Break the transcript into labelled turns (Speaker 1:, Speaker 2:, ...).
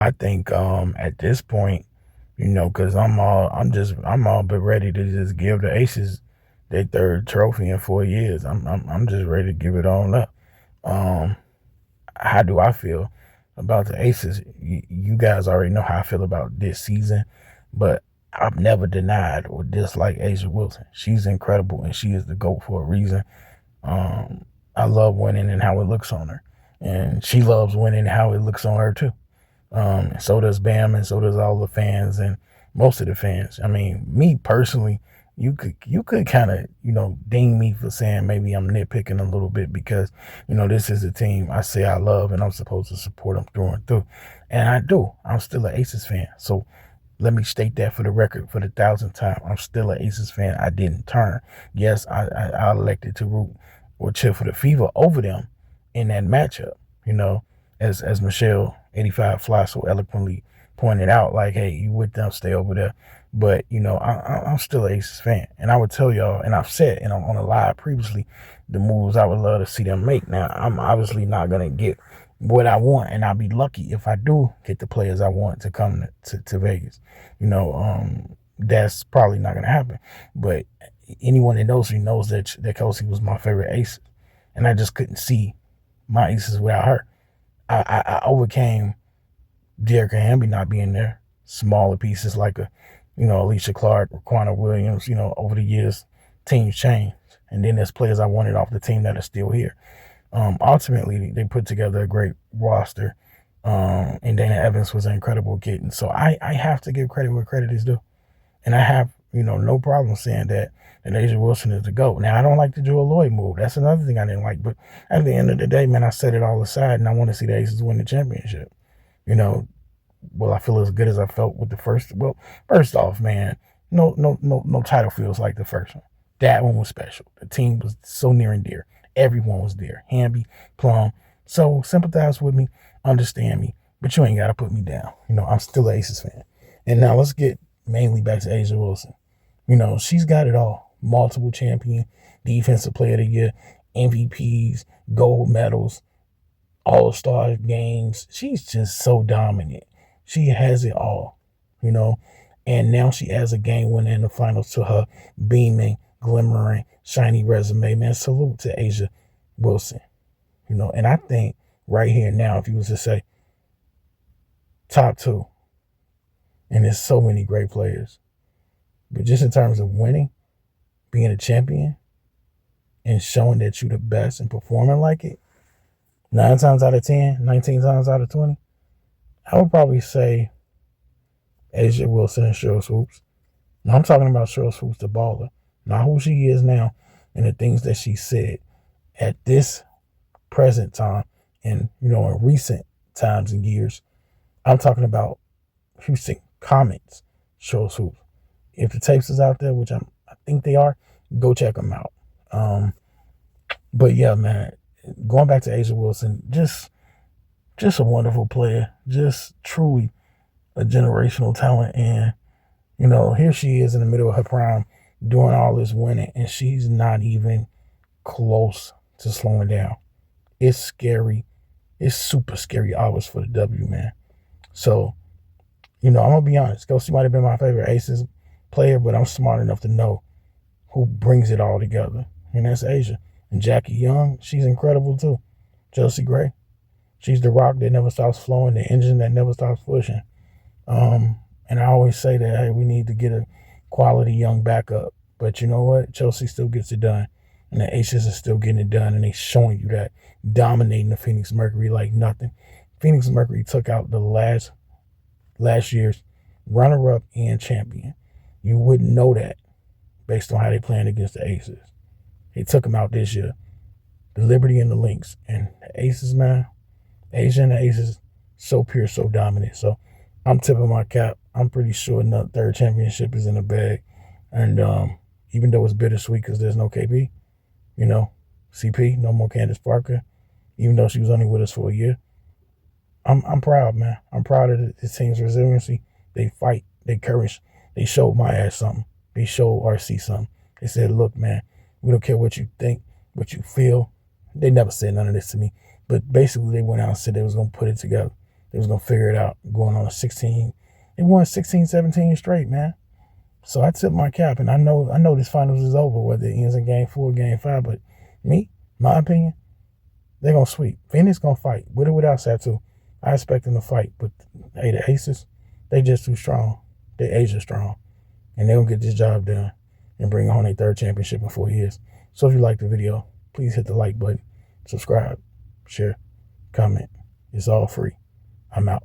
Speaker 1: I think at this point, because I'm all but ready to just give the Aces their third trophy in 4 years. I'm just ready to give it all up. Um, how do I feel about the Aces? You guys already know how I feel about this season, but I've never denied or disliked Asia Wilson. She's incredible and she is the GOAT for a reason. I love winning and how it looks on her, and she loves winning and how it looks on her too. So does Bam, and so does all the fans and most of the fans. I mean, me personally, you could kind of ding me for saying maybe I'm nitpicking a little bit because this is a team I say I love and I'm supposed to support them through and through, and I do. I'm still an Aces fan, so let me state that for the record for the thousandth time. I'm still an Aces fan. I didn't turn. Yes, I elected to root or cheer for the Fever over them in that matchup. As Michelle 85 Fly so eloquently pointed out, like, hey, you with them, stay over there. But I'm still an Aces fan, and I would tell y'all, and I've said, on a live previously, the moves I would love to see them make. Now, I'm obviously not gonna get what I want, and I'll be lucky if I do get the players I want to come to Vegas. That's probably not gonna happen. But anyone that knows me knows that Kelsey was my favorite ace, and I just couldn't see my aces without her. I overcame Derrick Hamby not being there. Smaller pieces like Alicia Clark or Quanah Williams. Over the years, teams change, and then there's players I wanted off the team that are still here. Ultimately, they put together a great roster, and Dana Evans was an incredible kid. And so I have to give credit where credit is due. And I have, no problem saying that Asia Wilson is the GOAT. Now, I don't like the Jewel Lloyd move. That's another thing I didn't like. But at the end of the day, man, I set it all aside, and I want to see the Aces win the championship. Will I feel as good as I felt with the first? Well, first off, man, no title feels like the first one. That one was special. The team was so near and dear. Everyone was there. Hamby, Plum. So sympathize with me, understand me, but you ain't got to put me down. I'm still an Aces fan. And now let's get mainly back to Asia Wilson. She's got it all. Multiple champion, defensive player of the year, MVPs, gold medals, all-star games. She's just so dominant. She has it all, And now she has a game winner in the finals to her beaming, glimmering, shiny resume. Man, salute to Asia Wilson. And I think right here now, if you was to say top two, and there's so many great players, but just in terms of winning, being a champion, and showing that you're the best and performing like it, 9 times out of 10, 19 times out of 20, I would probably say Asia Wilson and Cheryl Swoops. Now, I'm talking about Cheryl Swoops, the baller, not who she is now and the things that she said at this present time and, in recent times and years. I'm talking about Houston Comets, Cheryl Swoops. If the tapes is out there, which I think they are, go check them out. But yeah, man, going back to Asia Wilson, just a wonderful player, just truly a generational talent. And, here she is in the middle of her prime doing all this winning, and she's not even close to slowing down. It's scary. It's super scary hours for the W, man. So, I'm going to be honest. Kelsey might have been my favorite Aces player, but I'm smart enough to know who brings it all together, and that's Asia. And Jackie Young, she's incredible too. Chelsea Gray, she's the rock that never stops flowing, the engine that never stops pushing. And I always say that, hey, we need to get a quality young backup. But you know what? Chelsea still gets it done. And the Aces are still getting it done. And they showing you that, dominating the Phoenix Mercury like nothing. Phoenix Mercury took out the last year's runner-up and champion. You wouldn't know that based on how they playing against the Aces. They took them out this year. The Liberty and the Lynx. And the Aces, man, Asia and the Aces, so pure, so dominant. So I'm tipping my cap. I'm pretty sure the third championship is in the bag. And even though it's bittersweet because there's no KP, CP, no more Candace Parker, even though she was only with us for a year, I'm proud, man. I'm proud of the team's resiliency. They fight, they courage. They showed my ass something. They showed RC something. They said, look, man, we don't care what you think, what you feel. They never said none of this to me. But basically, they went out and said they was going to put it together. they was going to figure it out going on a 16. They won 16, 17 straight, man. So I tip my cap, and I know this finals is over, whether it ends in game 4, game 5, but my opinion, they're going to sweep. Phoenix going to fight, with or without Satu. I expect them to fight, but hey, the Aces, they just too strong. They Asia strong, and they're going to get this job done and bring home their 3rd championship in 4 years. So if you like the video, please hit the like button, subscribe, share, comment. It's all free. I'm out.